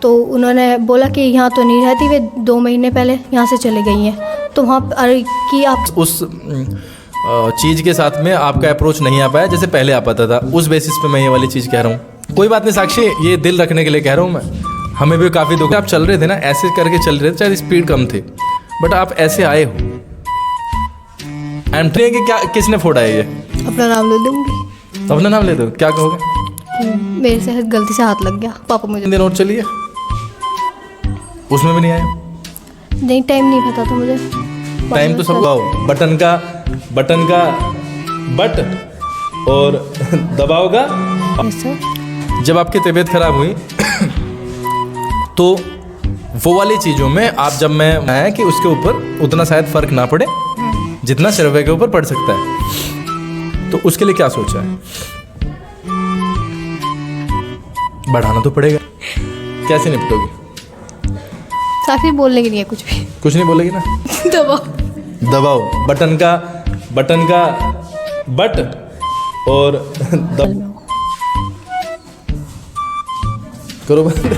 तो उन्होंने बोला कि यहाँ तो नहीं रहती, वे 2 महीने पहले यहाँ से चले गई हैं। तो वहाँ पर कि आप उस चीज़ के साथ में आपका अप्रोच नहीं आ पाया जैसे पहले आ पाता था, उस बेसिस पे मैं ये वाली चीज़ कह रहा हूँ। कोई बात नहीं साक्षी, ये दिल रखने के लिए कह रहा हूँ मैं। हमें भी काफ़ी दुख, आप चल रहे थे ना ऐसे करके चल रहे थे, शायद स्पीड कम थी, बट आप ऐसे आए हो। एम कि क्या किसने फोड़ा है ये? अपना नाम ले लूँगी। अपना नाम ले दो, क्या कहोगे? मेरे से गलती से हाथ लग गया, पापा मुझे। दिन और चलिए, उसमें भी नहीं आया। नहीं, टाइम नहीं पता था मुझे। टाइम तो सब बटन का बट और दबाव का। Yes sir. जब आपकी तबीयत खराब हुई तो वो वाली चीज़ों में आप जब मैं आया कि उसके ऊपर उतना शायद फ़र्क ना पड़े जितना सर्वे के ऊपर पड़ सकता है, तो उसके लिए क्या सोचा है? बढ़ाना तो पड़ेगा। कैसे निपटोगी? साक्षी बोलने की नहीं है कुछ भी। कुछ नहीं बोलेगी ना? दबाओ बटन का बट और करो बंद।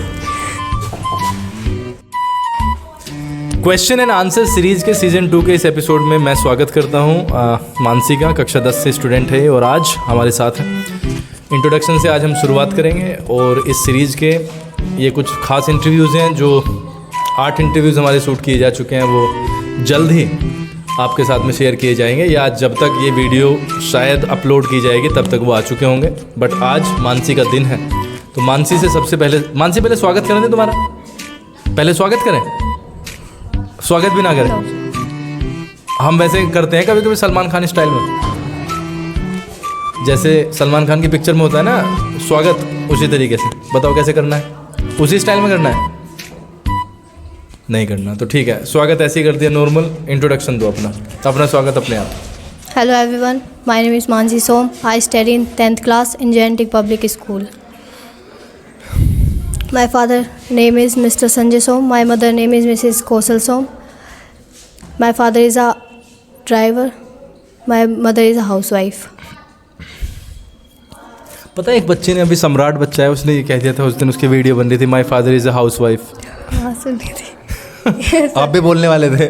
क्वेश्चन एंड आंसर सीरीज के सीजन 2 के इस एपिसोड में मैं स्वागत करता हूँ मानसी का। कक्षा 10 से स्टूडेंट है और आज हमारे साथ है। इंट्रोडक्शन से आज हम शुरुआत करेंगे और इस सीरीज़ के ये कुछ खास इंटरव्यूज़ हैं, जो 8 इंटरव्यूज़ हमारे शूट किए जा चुके हैं, वो जल्द ही आपके साथ में शेयर किए जाएंगे, या जब तक ये वीडियो शायद अपलोड की जाएगी तब तक वो आ चुके होंगे। बट आज मानसी का दिन है, तो मानसी से सबसे पहले, मानसी पहले स्वागत करें दे तुम्हारा, पहले स्वागत करें, स्वागत भी ना करें। हम वैसे करते हैं कभी कभी सलमान खान स्टाइल में, जैसे सलमान खान की पिक्चर में होता है ना स्वागत, उसी तरीके से। बताओ कैसे करना है? उसी स्टाइल में करना है? नहीं करना तो ठीक है, स्वागत ऐसे ही कर दिया नॉर्मल। इंट्रोडक्शन दो अपना स्वागत अपने आप। Hello everyone, my name is Mansi Som. I study in 10th class in Gigantic Public School. My father name is Mr. Sanjay Som. My mother name is Mrs. Kosal Som. My father is a driver. My mother is a housewife. पता है एक बच्चे ने, अभी सम्राट बच्चा है, उसने ये कह दिया था उस दिन, उसकी वीडियो बन रही थी, my father is a house wife. हाँ सुनी थी। आप भी बोलने वाले थे,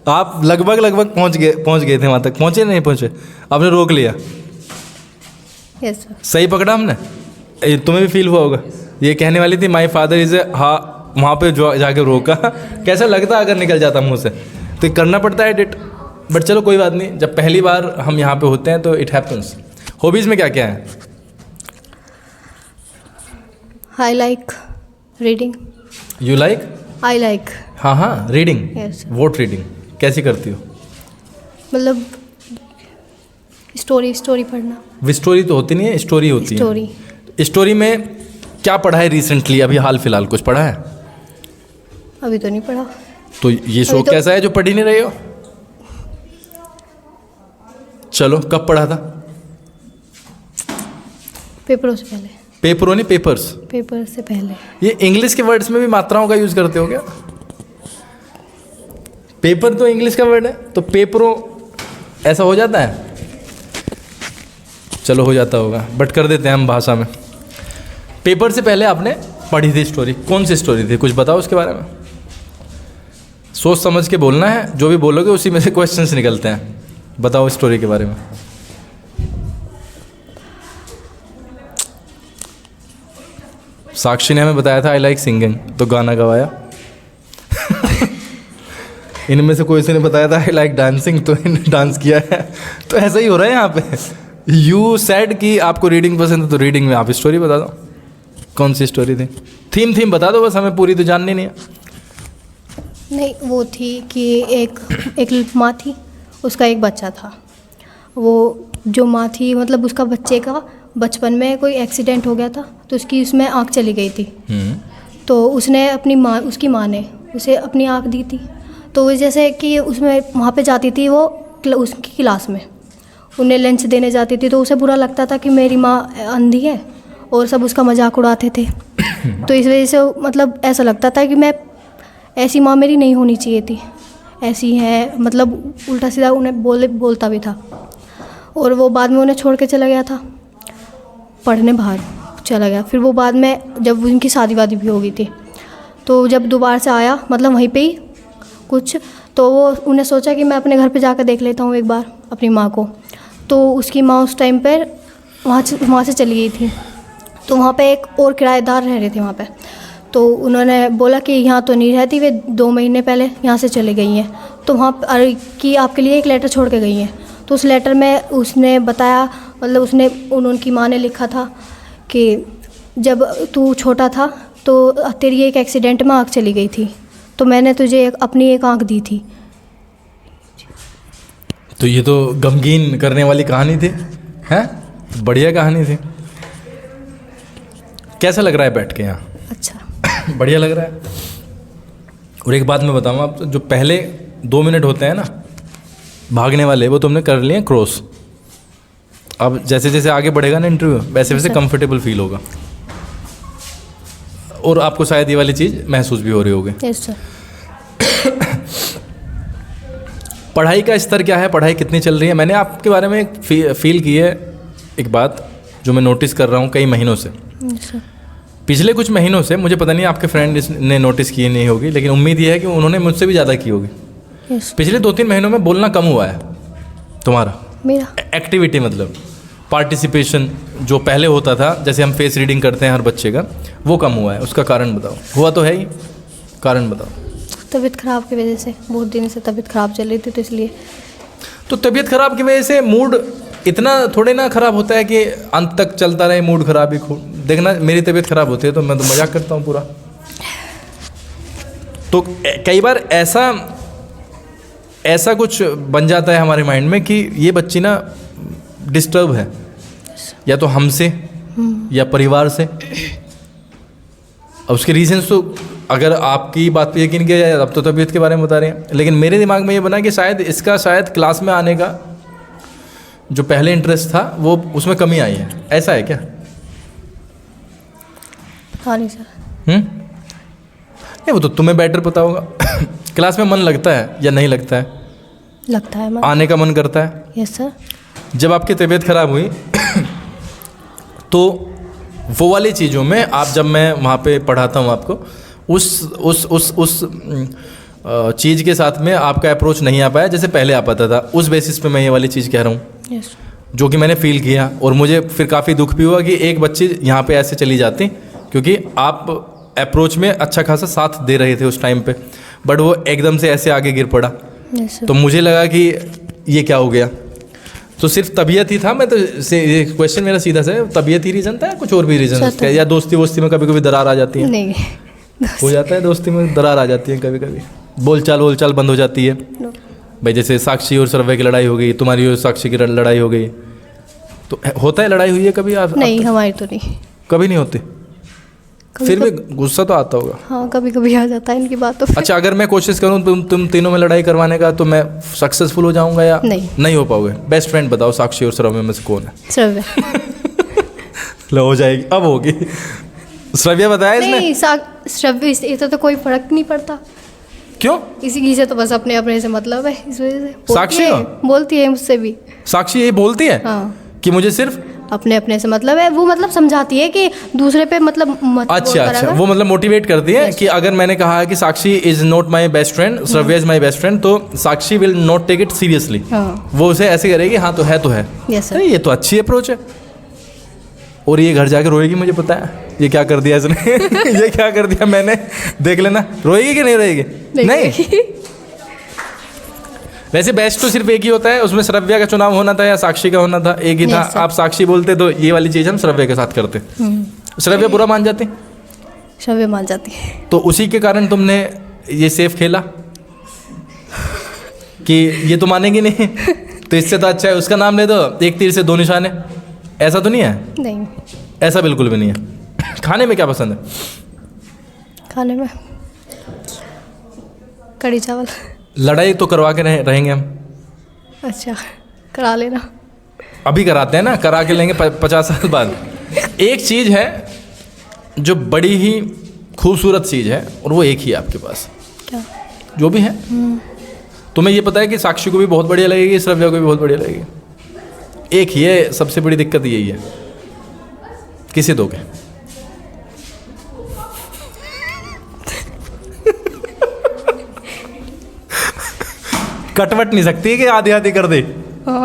आप लगभग पहुंच गए थे वहाँ तक। पहुँचे नहीं पहुँचे, आपने रोक लिया। Yes sir. सही पकड़ा हमने? तुम्हें भी फील हुआ होगा। ये कहने वाली थी माई फादर इज़ ए, हाँ वहाँ पे जाके रोका। कैसा लगता अगर निकल जाता मुँह से? तो करना पड़ता है एडिट, बट चलो कोई बात नहीं, जब पहली बार हम यहाँ पे होते हैं तो इट हैपन्स। हॉबीज़ में क्या क्या है? I like reading. You like? I like. हाँ रीडिंग। Yes. वॉट रीडिंग कैसी करती हो? मतलब स्टोरी पढ़ना। स्टोरी तो होती नहीं है, स्टोरी होती है। स्टोरी में क्या पढ़ा है रिसेंटली, अभी हाल फिलहाल कुछ पढ़ा है? अभी तो नहीं पढ़ा। तो ये शौक कैसा है जो पढ़ ही नहीं रहे हो? चलो कब पढ़ा था? पेपरों से पहले। पेपरों नहीं, पेपर्स। पेपर से पहले। ये इंग्लिश के वर्ड्स में भी मात्राओं का यूज़ करते हो क्या? पेपर तो इंग्लिश का वर्ड है, तो पेपरों ऐसा हो जाता है? चलो हो जाता होगा, बट कर देते हैं हम भाषा में। पेपर से पहले आपने पढ़ी थी स्टोरी, कौन सी स्टोरी थी? कुछ बताओ उसके बारे में। सोच समझ के बोलना है, जो भी बोलोगे उसी में से क्वेश्चंस निकलते हैं। बताओ स्टोरी के बारे में। साक्षी ने हमें बताया था आई लाइक सिंगिंग, तो गाना गवाया। इनमें से कोई से ने बताया था आई लाइक डांसिंग, तो इन्हें डांस किया है। तो ऐसा ही हो रहा है यहाँ पे। यू सेड कि आपको रीडिंग पसंद है, तो रीडिंग में आप स्टोरी बता दो, कौन सी स्टोरी थी? थीम बता दो बस, हमें पूरी तो जाननी नहीं है। नहीं, वो थी कि एक माँ थी, उसका एक बच्चा था। वो जो माँ थी, मतलब उसका बच्चे का बचपन में कोई एक्सीडेंट हो गया था, तो उसकी उसमें आँख चली गई थी। तो उसने उसकी माँ ने उसे अपनी आँख दी थी। तो जैसे कि उसमें वहाँ पे जाती थी वो उसकी क्लास में, उन्हें लंच देने जाती थी, तो उसे बुरा लगता था कि मेरी माँ अंधी है, और सब उसका मजाक उड़ाते थे। तो इस वजह से मतलब ऐसा लगता था कि मैं ऐसी माँ मेरी नहीं होनी चाहिए थी, ऐसी है, मतलब उल्टा सीधा उन्हें बोलता भी था। और वो बाद में उन्हें छोड़ के चला गया था पढ़ने बाहर। चला गया। फिर वो बाद में जब उनकी शादी वादी भी हो गई थी, तो जब दोबारा से आया मतलब वहीं पे ही कुछ, तो वो उन्हें सोचा कि मैं अपने घर पे जाकर देख लेता हूँ एक बार अपनी माँ को। तो उसकी माँ उस टाइम पर वहाँ से चली गई थी। तो वहाँ पे एक और किराएदार रह रहे थे वहाँ पे। तो उन्होंने बोला कि यहाँ तो नहीं रहती, वे 2 महीने पहले यहाँ से चले गई हैं, तो वहाँ कि आपके लिए एक लेटर छोड़ के गई हैं। तो उस लेटर में उसने बताया, मतलब उनकी माँ ने लिखा था कि जब तू छोटा था तो तेरी एक एक्सीडेंट में आँख चली गई थी, तो मैंने तुझे अपनी एक आँख दी थी। तो ये तो गमगीन करने वाली कहानी थी, हैं? बढ़िया कहानी थी। कैसा लग रहा है बैठ के यहाँ? अच्छा बढ़िया लग रहा है। और एक बात मैं बताऊँ, आप जो पहले 2 मिनट होते हैं ना भागने वाले, वो तुमने कर लिए क्रॉस। अब जैसे जैसे आगे बढ़ेगा ना इंटरव्यू, वैसे वैसे कंफर्टेबल फील होगा, और आपको शायद ये वाली चीज़ महसूस भी हो रही होगी। Yes sir. पढ़ाई का स्तर क्या है, पढ़ाई कितनी चल रही है? मैंने आपके बारे में एक फील की है एक बात जो मैं नोटिस कर रहा हूँ कई महीनों से। पिछले कुछ महीनों से, मुझे पता नहीं आपके फ्रेंड ने नोटिस की नहीं होगी, लेकिन उम्मीद ये है कि उन्होंने मुझसे भी ज़्यादा की होगी। पिछले 2-3 महीनों में बोलना कम हुआ है तुम्हारा। मेरा एक्टिविटी मतलब पार्टिसिपेशन जो पहले होता था, जैसे हम फेस रीडिंग करते हैं हर बच्चे का, वो कम हुआ है। उसका कारण बताओ। हुआ तो है ही, कारण बताओ। तबीयत ख़राब की वजह से, बहुत दिन से तबीयत ख़राब चल रही थी, तो इसलिए। तो तबीयत ख़राब की वजह से मूड इतना थोड़े ना ख़राब होता है कि अंत तक चलता रहे मूड ख़राब ही। देखना मेरी तबीयत ख़राब होती है तो मैं तो मजाक करता हूँ पूरा। तो कई बार ऐसा कुछ बन जाता है हमारे माइंड में कि ये बच्ची ना डिस्टर्ब है, या तो हमसे या परिवार से। अब उसके रीजंस तो अगर आपकी बात पे यकीन किया जाए, अब तो तबीयत के बारे में बता रहे हैं, लेकिन मेरे दिमाग में ये बना कि शायद क्लास में आने का जो पहले इंटरेस्ट था वो उसमें कमी आई है। ऐसा है क्या? हाँ नहीं सर। नहीं, वो तो तुम्हें बेटर पता होगा। क्लास में मन लगता है या नहीं लगता है? लगता है मन। आने का मन करता है? Yes sir. जब आपकी तबीयत खराब हुई तो वो वाली चीज़ों में जब मैं वहाँ पे पढ़ाता हूँ आपको, उस चीज़ के साथ में आपका अप्रोच नहीं आ पाया जैसे पहले आ पाता था। उस बेसिस पे मैं ये वाली चीज़ कह रहा हूँ, यस, जो कि मैंने फील किया। और मुझे फिर काफ़ी दुख भी हुआ कि एक बच्ची यहाँ पे ऐसे चली जाती, क्योंकि आप अप्रोच में अच्छा खासा साथ दे रहे थे उस टाइम पे, बट वो एकदम से ऐसे आगे गिर पड़ा। Yes sir. तो मुझे लगा कि ये क्या हो गया। तो सिर्फ तबीयत ही था? मैं तो ये क्वेश्चन मेरा सीधा सा है, तबीयत ही रीज़न था या कुछ और भी रीज़न है, या दोस्ती वोस्ती में कभी कभी दरार आ जाती है? नहीं, हो जाता है दोस्ती में दरार आ जाती है कभी कभी, बोलचाल बंद हो जाती है। भाई जैसे साक्षी और श्रव्या की लड़ाई हो गई, तुम्हारी और साक्षी की लड़ाई हो गई, तो होता है लड़ाई हुई है कभी? नहीं, हमारी तो नहीं, कभी नहीं होती। फिर भी गुस्सा तो आता होगा। हाँ, कभी कभी आ जाता है इनकी बातों पे। अच्छा, अगर मैं कोशिश करूँ तुम तीनों में लड़ाई करवाने का, तो मैं सक्सेसफुल हो जाऊंगा या नहीं हो पाओगे? बेस्ट फ्रेंड बताओ, साक्षी और श्रव्या में से कौन है? श्रव्या। लो, हो जाएगी, अब होगी। श्रव्या बताया इसने? नहीं, श्रव्या, इससे तो कोई फर्क नहीं पड़ता। क्यों? इसी से तो बस अपने से मतलब है, इस वजह से। साक्षी बोलती है मुझसे भी। साक्षी ये बोलती है? हाँ, कि मुझे सिर्फ अपने से मतलब है। वो मतलब समझाती है कि दूसरे पे मतलब मत। अच्छा, वो मतलब मोटिवेट करती है कि अगर मैंने कहा है कि Sakshi is not my best friend, Shravya is my best friend, तो Sakshi will not take it seriously. वो उसे ऐसे करेगी, हाँ तो है तो है। Yes sir. ये तो अच्छी अप्रोच है। और ये घर जाके रोएगी, मुझे पता है ये क्या कर दिया इसने। ये क्या कर दिया मैंने, देख लेना। रोएगी कि नहीं रोएगी? नहीं। वैसे बेस्ट तो सिर्फ एक ही होता है, उसमें श्रव्या का चुनाव होना था या साक्षी का होना था, एक ही था। आप साक्षी बोलते तो ये वाली चीज़ हम श्रव्या के साथ करते। श्रव्या बुरा मान जाती? श्रव्या मान जाती है। तो उसी के कारण तुमने ये सेफ खेला कि ये तो मानेगी नहीं, तो इससे तो अच्छा है उसका नाम ले दो, एक तीर से 2 निशाने। ऐसा तो नहीं है? नहीं, ऐसा बिल्कुल भी नहीं है। खाने में क्या पसंद है? खाने में कढ़ी चावल। लड़ाई तो करवा के रहेंगे हम। अच्छा, करा लेना। अभी कराते हैं ना, करा के लेंगे 50 साल बाद। एक चीज़ है जो बड़ी ही खूबसूरत चीज़ है, और वो एक ही है आपके पास। क्या? जो भी है। तुम्हें ये पता है कि साक्षी को भी बहुत बढ़िया लगेगी, श्रव्या को भी बहुत बढ़िया लगेगी। एक ही है, सबसे बड़ी दिक्कत यही है, किसे दोगे? कटवट नहीं सकती है कि आधी आधी कर दे,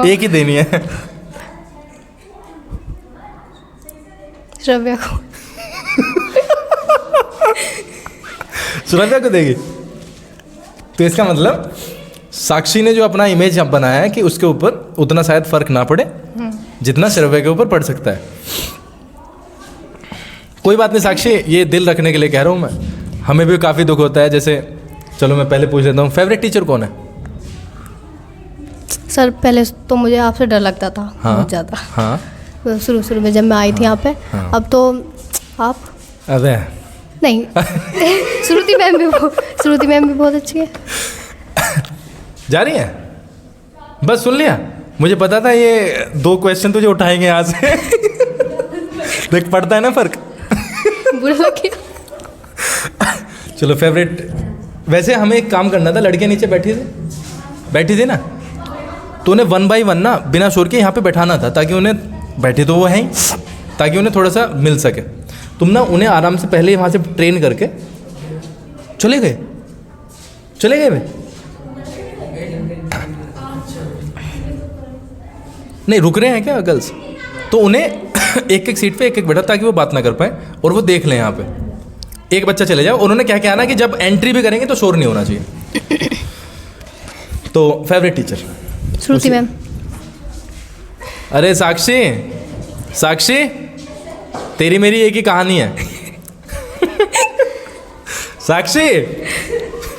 एक ही देनी है। श्रव्या को। श्रव्या को देगी। तो इसका मतलब साक्षी ने जो अपना इमेज बनाया है कि उसके ऊपर उतना शायद फर्क ना पड़े जितना श्रव्या के ऊपर पड़ सकता है। कोई बात नहीं साक्षी, ये दिल रखने के लिए कह रहा हूँ मैं, हमें भी काफ़ी दुख होता है। जैसे चलो मैं पहले पूछ लेता हूँ, फेवरेट टीचर कौन है? सर पहले तो मुझे आपसे डर लगता था बहुत ज़्यादा। हाँ शुरू में जब मैं आई थी यहाँ पे। अब तो आप अरे नहीं श्रुति मैम भी बहुत अच्छी है। जा रही है? बस सुन लिया? मुझे पता था ये 2 क्वेश्चन तुझे उठाएंगे यहाँ से। देख पड़ता है ना फर्क। बुरा लग गया। चलो फेवरेट। वैसे हमें एक काम करना था, लड़कियाँ नीचे बैठी थी ना, तो उन्हें 1 by 1 ना बिना शोर के यहाँ पे बैठाना था, ताकि उन्हें बैठे तो वो हैं ही, ताकि उन्हें थोड़ा सा मिल सके। तुम ना उन्हें आराम से पहले वहाँ से ट्रेन करके चले गए वे नहीं रुक रहे हैं क्या गर्ल्स? तो उन्हें एक सीट पे एक बैठा, ताकि वो बात ना कर पाए और वो देख लें यहाँ पे। एक बच्चा चले जाओ। उन्होंने क्या किया ना कि जब एंट्री भी करेंगे तो शोर नहीं होना चाहिए। तो फेवरेट टीचर श्रुति मैम। अरे साक्षी तेरी मेरी एक ही कहानी है। साक्षी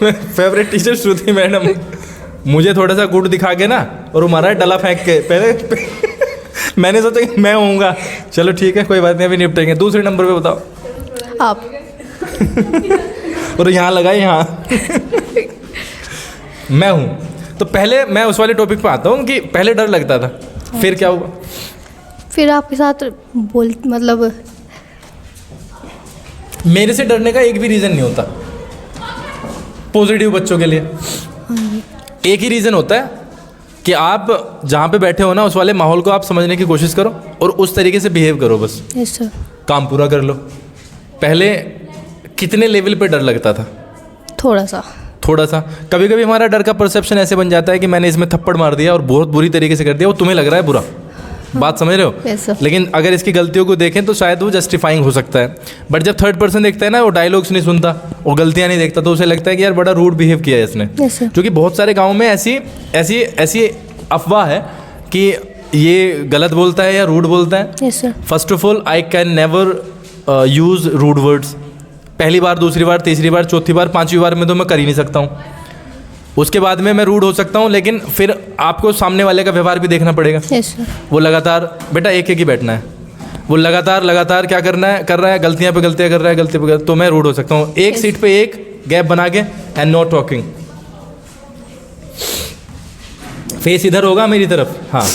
फेवरेट टीचर श्रुति मैडम। मुझे थोड़ा सा गुड़ दिखा के ना और हमारा डला फेंक के पहले मैंने सोचा कि मैं होऊंगा। चलो ठीक है कोई बात नहीं, अभी निपटेंगे। दूसरे नंबर पे बताओ आप। और यहाँ लगा यहाँ मैं हूँ। तो पहले मैं उस वाले टॉपिक पे आता हूँ कि पहले डर लगता था, फिर क्या हुआ? फिर आपके साथ मतलब मेरे से डरने का एक भी रीज़न नहीं होता पॉजिटिव बच्चों के लिए। एक ही रीज़न होता है कि आप जहाँ पे बैठे हो ना उस वाले माहौल को आप समझने की कोशिश करो और उस तरीके से बिहेव करो, बस। Yes sir. काम पूरा कर लो। पहले कितने लेवल पे डर लगता था? थोड़ा सा। कभी कभी हमारा डर का परसेप्शन ऐसे बन जाता है कि मैंने इसमें थप्पड़ मार दिया और बहुत बुरी तरीके से कर दिया, वो तुम्हें लग रहा है बुरा। बात समझ रहे हो? yes, sir. लेकिन अगर इसकी गलतियों को देखें तो शायद वो जस्टिफाइंग हो सकता है। बट जब थर्ड पर्सन देखता है ना, वो डायलॉग्स नहीं सुनता और गलतियां नहीं देखता, तो उसे लगता है कि यार बड़ा रूड बिहेव किया है इसने। yes, क्योंकि बहुत सारे गाँव में ऐसी अफवाह है कि ये गलत बोलता है या रूड बोलता है। yes, first of all I can never use rude words. पहली बार, दूसरी बार, तीसरी बार, चौथी बार, 5वीं बार में तो मैं कर ही नहीं सकता हूँ। उसके बाद में मैं रूड हो सकता हूँ, लेकिन फिर आपको सामने वाले का व्यवहार भी देखना पड़ेगा। yes, वो लगातार बेटा एक ही बैठना है, वो लगातार क्या कर रहा है, गलतियाँ पे गलतियाँ कर रहा है, तो मैं रूड हो सकता हूँ। एक yes. सीट पे एक गैप बना के एंड नॉट टॉकिंग। फेस इधर होगा मेरी तरफ। हाँ,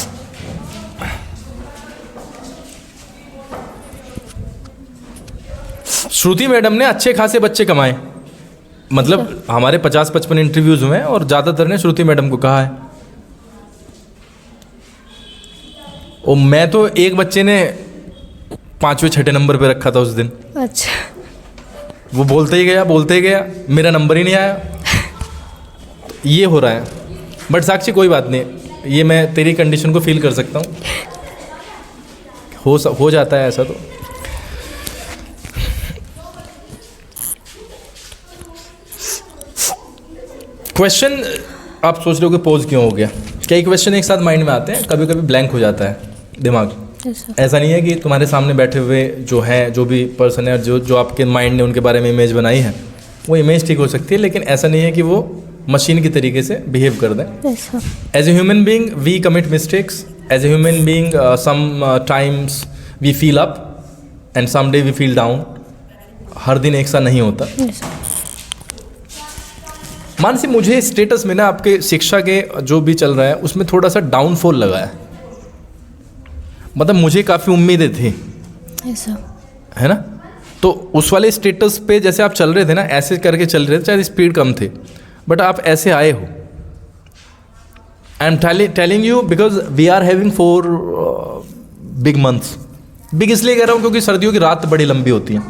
श्रुति मैडम ने अच्छे खासे बच्चे कमाए, मतलब हमारे 50-55 इंटरव्यूज हुए हैं और ज़्यादातर ने श्रुति मैडम को कहा है। और मैं तो एक बच्चे ने 5वें-6ठे नंबर पे रखा था उस दिन। अच्छा। वो बोलते ही गया, मेरा नंबर ही नहीं आया। ये हो रहा है। बट साक्षी कोई बात नहीं, ये मैं तेरी कंडीशन को फील कर सकता हूँ। हो जाता है ऐसा। तो क्वेश्चन आप सोच रहे हो कि पोज क्यों हो गया? कई क्वेश्चन एक साथ माइंड में आते हैं, कभी कभी ब्लैंक हो जाता है दिमाग। ऐसा नहीं है कि तुम्हारे सामने बैठे हुए जो भी पर्सन है, जो आपके माइंड ने उनके बारे में इमेज बनाई है, वो इमेज ठीक हो सकती है, लेकिन ऐसा नहीं है कि वो मशीन की तरीके से बिहेव कर दें। As a human being we commit mistakes. As a human being sometimes we feel up and some day we feel down. हर दिन एक सा नहीं होता। मानसी, मुझे स्टेटस में ना आपके शिक्षा के जो भी चल रहा है उसमें थोड़ा सा डाउनफॉल लगा है। मतलब मुझे काफ़ी उम्मीदें थी, है ना? तो उस वाले स्टेटस पे जैसे आप चल रहे थे ना, ऐसे करके चल रहे थे, शायद स्पीड कम थी, बट आप ऐसे आए हो। I am telling you because we are having 4 big months. Big इसलिए कह रहा हूँ क्योंकि सर्दियों की रात बड़ी लंबी होती है।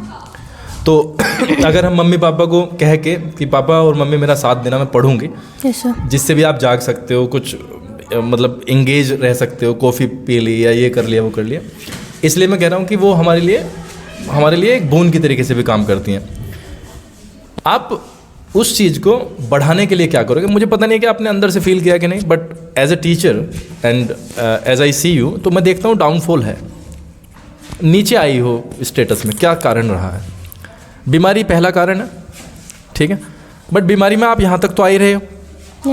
तो अगर हम मम्मी पापा को कह के कि पापा और मम्मी मेरा साथ देना, मैं पढ़ूंगी, यस सर। जिससे भी आप जाग सकते हो, कुछ मतलब इंगेज रह सकते हो, कॉफ़ी पी ली या ये कर लिया वो कर लिया, इसलिए मैं कह रहा हूँ कि वो हमारे लिए एक बोन की तरीके से भी काम करती हैं। आप उस चीज़ को बढ़ाने के लिए क्या करोगे? मुझे पता नहीं कि आपने अंदर से फील किया कि नहीं, but as a teacher and as I see you, तो मैं देखता हूँ डाउनफॉल है, नीचे आई हो स्टेटस में। क्या कारण रहा है? बीमारी पहला कारण है, ठीक है, बट बीमारी में आप यहाँ तक तो आ ही रहे हो,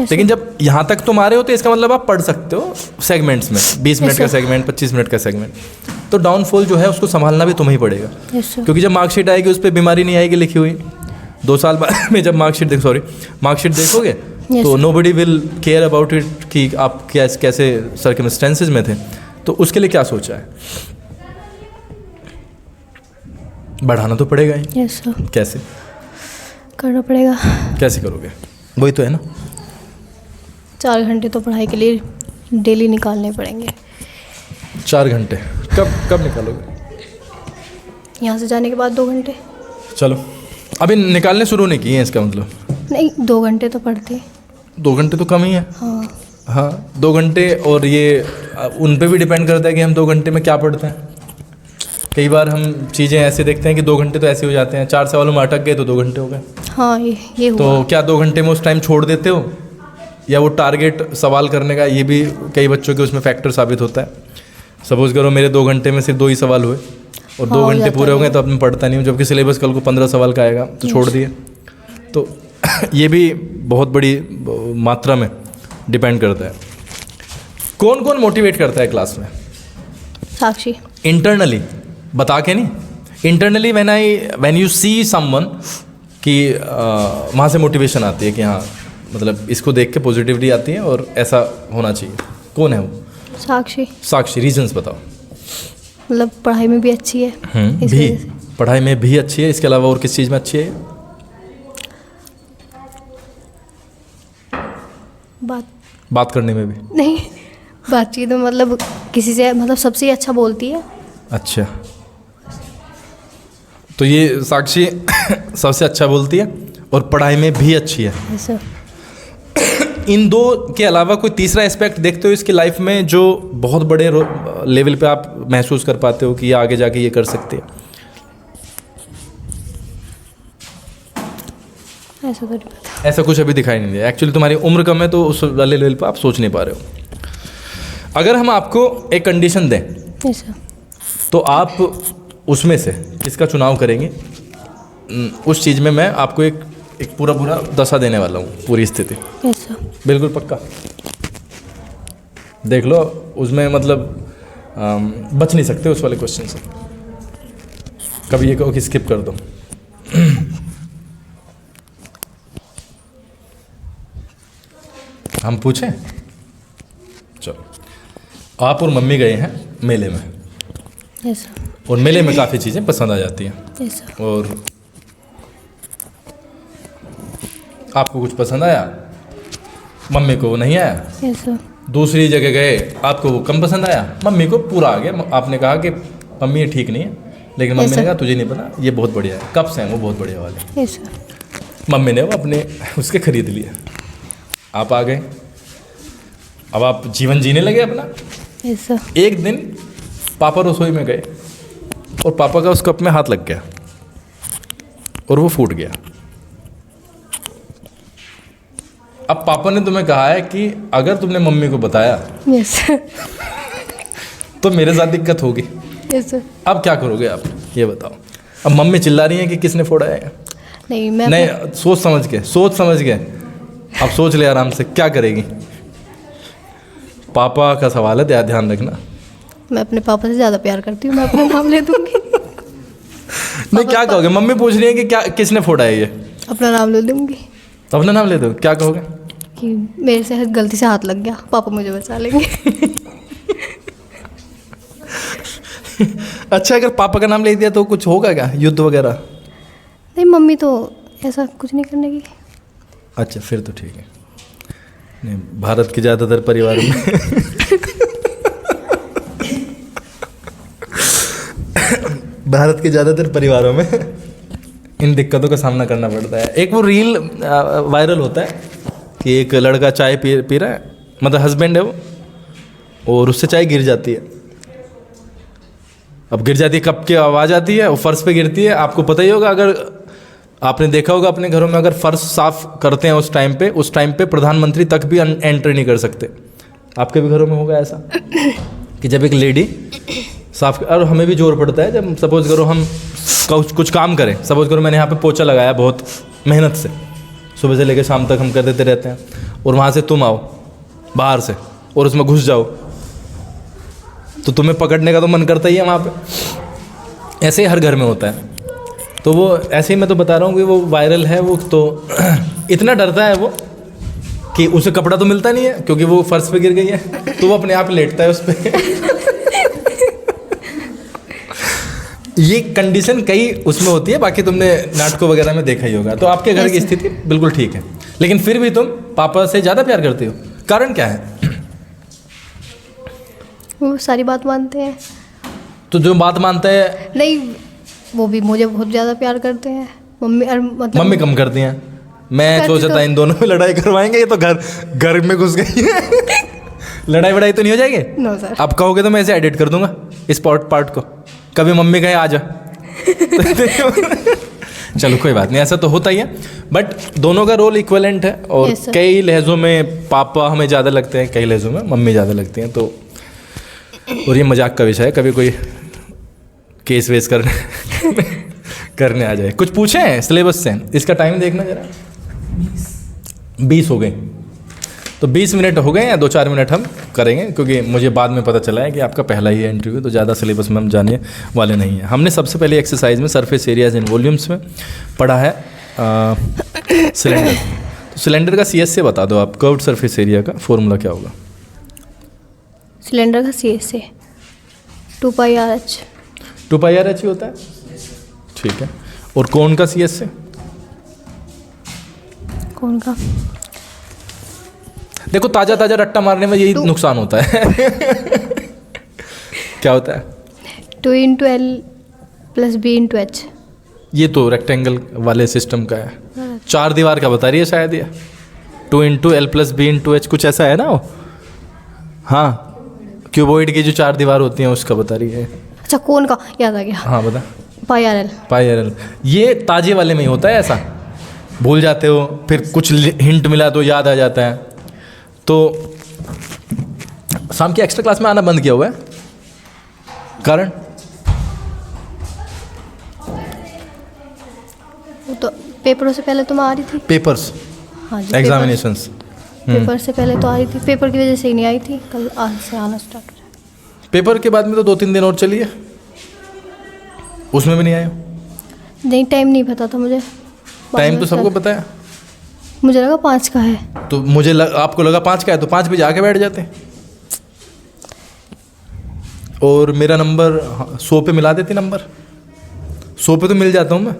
लेकिन जब यहाँ तक तुम आ रहे हो तो इसका मतलब आप पढ़ सकते हो सेगमेंट्स में, 20 मिनट का सेगमेंट, 25 मिनट का सेगमेंट। तो डाउनफॉल जो है उसको संभालना भी तुम्हें ही पड़ेगा, क्योंकि जब मार्कशीट आएगी उस पर बीमारी नहीं आएगी लिखी हुई। 2 साल बाद में जब मार्कशीट देखोगे तो nobody will care about it कि आप कैसे सर्कमस्टेंसेज में थे। तो उसके लिए क्या सोचा है? बढ़ाना तो पड़ेगा ही। Yes sir. कैसे करना पड़ेगा। कैसे करोगे? वही तो है ना। 4 घंटे तो पढ़ाई के लिए डेली निकालने पड़ेंगे। 4 घंटे कब निकालोगे? यहाँ से जाने के बाद 2 घंटे। चलो, अभी निकालने शुरू नहीं किए हैं इसका मतलब? नहीं, 2 घंटे तो पढ़ते। 2 घंटे तो कम ही है। हाँ 2 घंटे, और ये उन पे भी डिपेंड करता है कि हम 2 घंटे में क्या पढ़ते हैं। कई बार हम चीज़ें ऐसे देखते हैं कि 2 घंटे तो ऐसे हो जाते हैं, 4 सवालों में अटक गए तो 2 घंटे हो गए। हाँ ये हुआ। तो क्या 2 घंटे में उस टाइम छोड़ देते हो, या वो टारगेट सवाल करने का, ये भी कई बच्चों के उसमें फैक्टर साबित होता है। सपोज करो मेरे 2 घंटे में सिर्फ 2 ही सवाल हुए और 2 घंटे पूरे हो गए तो अब मैं पढ़ता नहीं हूँ, जबकि सिलेबस कल को 15 सवाल का आएगा तो छोड़ दिए। तो ये भी बहुत बड़ी मात्रा में डिपेंड करता है। कौन कौन मोटिवेट करता है क्लास में? साक्षी। इंटरनली बता के नहीं, internally when you see someone कि वहाँ से मोटिवेशन आती है कि हाँ मतलब इसको देख के पॉजिटिविटी आती है और ऐसा होना चाहिए। कौन है वो? साक्षी। रीजंस बताओ। मतलब पढ़ाई में भी अच्छी है। भी पढ़ाई में भी अच्छी है, इसके अलावा और किस चीज़ में अच्छी है? बात करने में भी नहीं, बातचीत में मतलब किसी से मतलब सबसे अच्छा बोलती है। अच्छा, तो ये साक्षी सबसे अच्छा बोलती है और पढ़ाई में भी अच्छी है। इन 2 के अलावा कोई तीसरा एस्पेक्ट देखते हो इसकी लाइफ में जो बहुत बड़े लेवल पे आप महसूस कर पाते हो कि ये आगे जाके ये कर सकते हैं? ऐसा तो नहीं पता। ऐसा कुछ अभी दिखाई नहीं दिया। एक्चुअली तुम्हारी उम्र कम है तो उस वाले लेवल पे आप सोच नहीं पा रहे हो। अगर हम आपको एक कंडीशन दें तो आप उसमें से किसका चुनाव करेंगे? उस चीज़ में मैं आपको एक पूरा दशा देने वाला हूँ, पूरी स्थिति। बिल्कुल पक्का। देख लो, उसमें मतलब बच नहीं सकते उस वाले क्वेश्चन से। कभी ये कहो कि स्किप कर दो। हम पूछें? चलो, आप और मम्मी गए हैं मेले में। यस। और मेले में काफ़ी चीज़ें पसंद आ जाती हैं। यस। और आपको कुछ पसंद आया, मम्मी को वो नहीं आया। यस। दूसरी जगह गए, आपको वो कम पसंद आया, मम्मी को पूरा आ गया। आपने कहा कि मम्मी ये ठीक नहीं है, लेकिन मम्मी ने कहा तुझे नहीं पता ये बहुत बढ़िया है। कप्स हैं वो बहुत बढ़िया वाले। यस। मम्मी ने वो अपने उसके खरीद लिए। आप आ गए, अब आप जीवन जीने लगे अपना। यस। एक दिन पापा रसोई में गए और पापा का उस कप में हाथ लग गया और वो फूट गया। अब पापा ने तुम्हें कहा है कि अगर तुमने मम्मी को बताया यस तो मेरे साथ दिक्कत होगी। यस। अब क्या करोगे आप, ये बताओ। अब मम्मी चिल्ला रही है कि किसने फोड़ा है। नहीं, सोच समझ के अब सोच ले आराम से, क्या करेगी? पापा का सवाल है, ध्यान रखना। मैं अपने पापा से ज़्यादा प्यार करती हूँ, मैं अपना नाम ले दूँगी। नहीं, क्या कहोगे? मम्मी पूछ रही है कि क्या किसने फोड़ा है ये। अपना नाम ले दूँगी। अपना नाम ले दो, क्या कहोगे? कि मेरे से गलती से हाथ लग गया, पापा मुझे बचा लेंगे। अच्छा, अगर पापा का नाम ले दिया तो कुछ होगा क्या, युद्ध वगैरह? नहीं, मम्मी तो ऐसा कुछ नहीं करने की। अच्छा, फिर तो ठीक है। नहीं, भारत के ज़्यादातर परिवारों में भारत के ज़्यादातर परिवारों में इन दिक्कतों का सामना करना पड़ता है। एक वो रील वायरल होता है कि एक लड़का चाय पी रहा है, मतलब हस्बैंड है वो, और उससे चाय गिर जाती है। अब गिर जाती है, कप की आवाज़ आती है, वो फर्श पे गिरती है। आपको पता ही होगा, अगर आपने देखा होगा अपने घरों में, अगर फर्श साफ करते हैं उस टाइम पे प्रधानमंत्री तक भी एंट्री नहीं कर सकते। आपके भी घरों में होगा ऐसा कि जब एक लेडी साफ, और हमें भी जोर पड़ता है जब सपोज करो हम कुछ काम करें। सपोज करो मैंने यहाँ पे पोछा लगाया बहुत मेहनत से, सुबह से लेकर शाम तक हम कर देते रहते हैं, और वहाँ से तुम आओ बाहर से और उसमें घुस जाओ, तो तुम्हें पकड़ने का तो मन करता ही है वहाँ पे। ऐसे ही हर घर में होता है। तो वो ऐसे ही मैं तो बता रहा हूँ कि वो वायरल है वो, तो इतना डरता है वो कि उसे कपड़ा तो मिलता नहीं है क्योंकि वो फर्श पे गिर गई है, तो वो अपने आप लेटता है उस पर। ये कंडीशन कई उसमें होती है, बाकी तुमने नाटकों वगैरह में देखा ही होगा। तो आपके घर की स्थिति बिल्कुल ठीक है, लेकिन फिर भी तुम पापा से ज़्यादा प्यार करती हो, कारण क्या है? वो सारी बात मानते हैं। तो जो बात मानता है, नहीं, वो भी मुझे बहुत ज़्यादा प्यार करते हैं। मम्मी मतलब मम्मी कम करती हैं। मैं सोचता इन दोनों में लड़ाई करवाएंगे, ये तो घर में घुस गई है। लड़ाई वड़ाई तो नहीं हो जाएगी? No sir. आप कहोगे तो मैं इसे एडिट कर दूंगा इस पार्ट को। कभी मम्मी कहे आ जा। चलो कोई बात नहीं, ऐसा तो होता ही है, बट दोनों का रोल इक्वलेंट है। और Yes, sir. कई लहजों में पापा हमें ज़्यादा लगते हैं, कई लहजों में मम्मी ज़्यादा लगती हैं। तो और ये मजाक का विषय है, कभी कोई केस वेस करने आ जाए। कुछ पूछे हैं सिलेबस से? इसका टाइम देखना जरा, 20 हो गए। तो 20 मिनट हो गए, या 2-4 मिनट हम करेंगे, क्योंकि मुझे बाद में पता चला है कि आपका पहला ही है इंटरव्यू, तो ज़्यादा सिलेबस में हम जाने वाले नहीं हैं। हमने सबसे पहले एक्सरसाइज में सरफेस एरियाज इन वॉल्यूम्स में पढ़ा है सिलेंडर। तो सिलेंडर का CS से बता दो आप, कर्व्ड सरफेस एरिया का फॉर्मूला क्या होगा? सिलेंडर का CS से 2πRH। 2πRH ही होता है, ठीक है। और कोण का CS से? कौन का? देखो ताज़ा रट्टा मारने में यही नुकसान होता है। क्या होता है? 2 × L + B × H। ये तो रेक्टेंगल वाले सिस्टम का है। 4 दीवार का बता रही है शायद ये, 2 × L + B × H कुछ ऐसा है ना वो। हाँ, क्यूबॉइड की जो 4 दीवार होती हैं उसका बता रही है। अच्छा, कौन का याद आ गया? हाँ बता। πRL। ये ताजे वाले में ही होता है ऐसा, भूल जाते हो, फिर कुछ हिंट मिला तो याद आ जाता है। तो शाम की एक्स्ट्रा क्लास में आना बंद किया हुआ है, कारण? वो तो पेपरों से पहले तो मैं आ रही थी। पेपर्स? हाँ जी, एग्जामिनेशंस। पेपर से पहले तो आ रही थी, पेपर की वजह से ही नहीं आई थी। कल आज से आना स्टार्ट हो जाए। पेपर के बाद में तो 2-3 दिन और चली है, उसमें भी नहीं आए? नहीं, टाइम नहीं पता था मुझे। टाइम तो सबको पता है। मुझे लगा 5 का है। तो आपको लगा 5 का है, तो 5 बजे आके बैठ जाते। और मेरा नंबर 100 पे मिला देती, नंबर 100 पे तो मिल जाता हूँ मैं।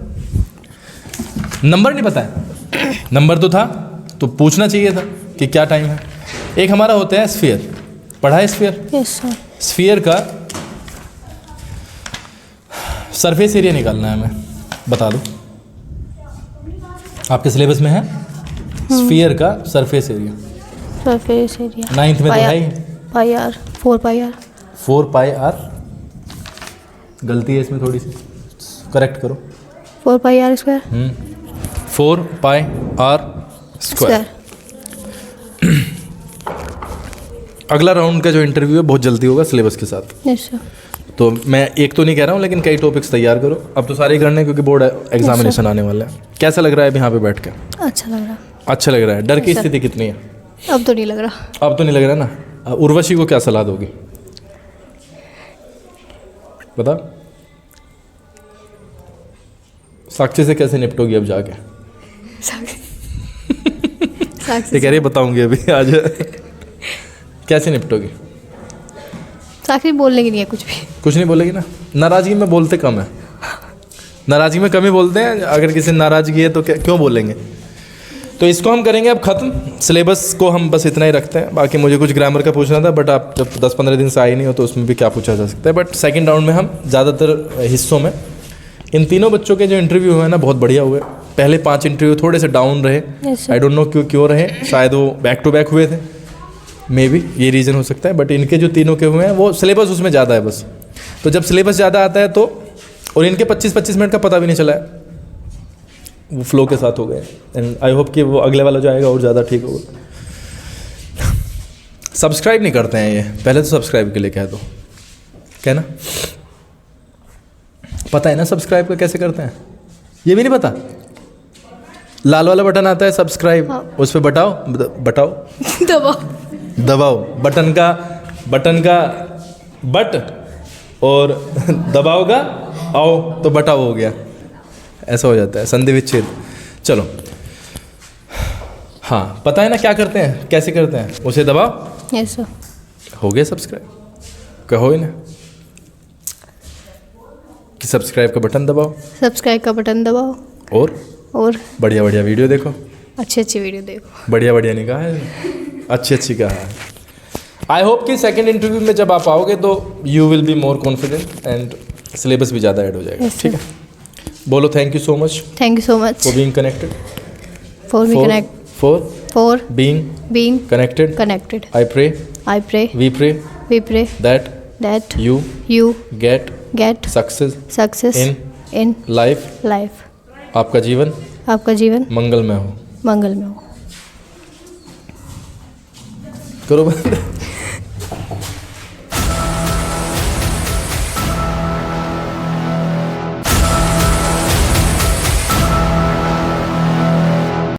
नंबर नहीं पता है, नंबर तो था, तो पूछना चाहिए था कि क्या टाइम है। एक हमारा होता है स्फीयर, पढ़ा है स्फीयर? Yes sir. स्फीयर का सरफेस एरिया निकालना है, हमें बता दो। आपके सिलेबस में है स्फीयर का surface area? Surface area 9th में तो है ही। πr 4πr 4πr। गलती है इसमें थोड़ी सी, करेक्ट करो। 4πr square. 4πr square. अगला राउंड का जो इंटरव्यू है बहुत जल्दी होगा सिलेबस के साथ। Yes sir. तो मैं एक तो नहीं कह रहा हूँ, लेकिन कई टॉपिक्स तैयार करो। अब तो सारे ही करने हैं क्योंकि बोर्ड एग्जामिनेशन आने वाला है। कैसा लग रहा है अभी यहाँ पे बैठ के? अच्छा लग रहा। अच्छा लग रहा है। डर की स्थिति कितनी है? अब तो नहीं लग रहा। अब तो नहीं लग रहा ना। उर्वशी को क्या सलाह दोगी, बता? साक्षी से कैसे निपटोगी अब जाके? ये कह रही बताऊंगी अभी आज। कैसे निपटोगी? साक्षी बोलने की नहीं है कुछ भी। कुछ नहीं बोलेगी ना। नाराज़गी में बोलते कम है, नाराज़गी में कम ही बोलते हैं। अगर किसी नाराज़गी है तो क्यों बोलेंगे। तो इसको हम करेंगे अब ख़त्म। सिलेबस को हम बस इतना ही रखते हैं। बाकी मुझे कुछ ग्रामर का पूछना था, बट आप जब 10-15 दिन से आए नहीं हो तो उसमें भी क्या पूछा जा सकता है। बट सेकंड राउंड में हम ज़्यादातर हिस्सों में इन तीनों बच्चों के जो इंटरव्यू हुए हैं ना बहुत बढ़िया हुए। पहले 5 इंटरव्यू थोड़े से डाउन रहे, Yes, sir. I don't know क्यों रहे, शायद वो बैक टू बैक हुए थे, मे बी ये रीज़न हो सकता है। बट इनके जो तीनों के हुए हैं वो सिलेबस उसमें ज़्यादा है बस। तो जब सिलेबस ज़्यादा आता है तो, और इनके 25-25 मिनट का पता भी नहीं चला है, वो फ्लो के साथ हो गए। एंड आई होप कि वो अगले वाला जो आएगा और ज़्यादा ठीक होगा। सब्सक्राइब नहीं करते हैं ये, पहले तो सब्सक्राइब के लिए कह दो, कहना पता है ना सब्सक्राइब का कैसे करते हैं, ये भी नहीं पता। लाल वाला बटन आता है सब्सक्राइब, हाँ। उस पर बटाओ दबाओ। दबाओ बटन का बट और दबाओ का आओ तो बटाओ हो गया, ऐसा हो जाता है संधि विच्छेद। चलो हाँ, पता है ना क्या करते हैं, कैसे करते हैं, उसे दबाओ, यस सर। हो गया सब्सक्राइब। कहो ही ना कि सब्सक्राइब का बटन दबाओ सब्सक्राइब का बटन दबाओ और बढ़िया बढ़िया वीडियो देखो, अच्छी वीडियो देखो। बढ़िया नहीं कहा है, अच्छी कहा है। आई होप कि सेकंड इंटरव्यू में जब आप आओगे तो you will be more confident and syllabus भी ज़्यादा ऐड हो जाएगा। Yes, ठीक है, बोलो thank you so much thank you so much for being connected, for being connected. I pray I pray, we pray we pray that that you you get success in in life, life. आपका जीवन आपका जीवन मंगलमय हो। मंगल में हो। करो बंद।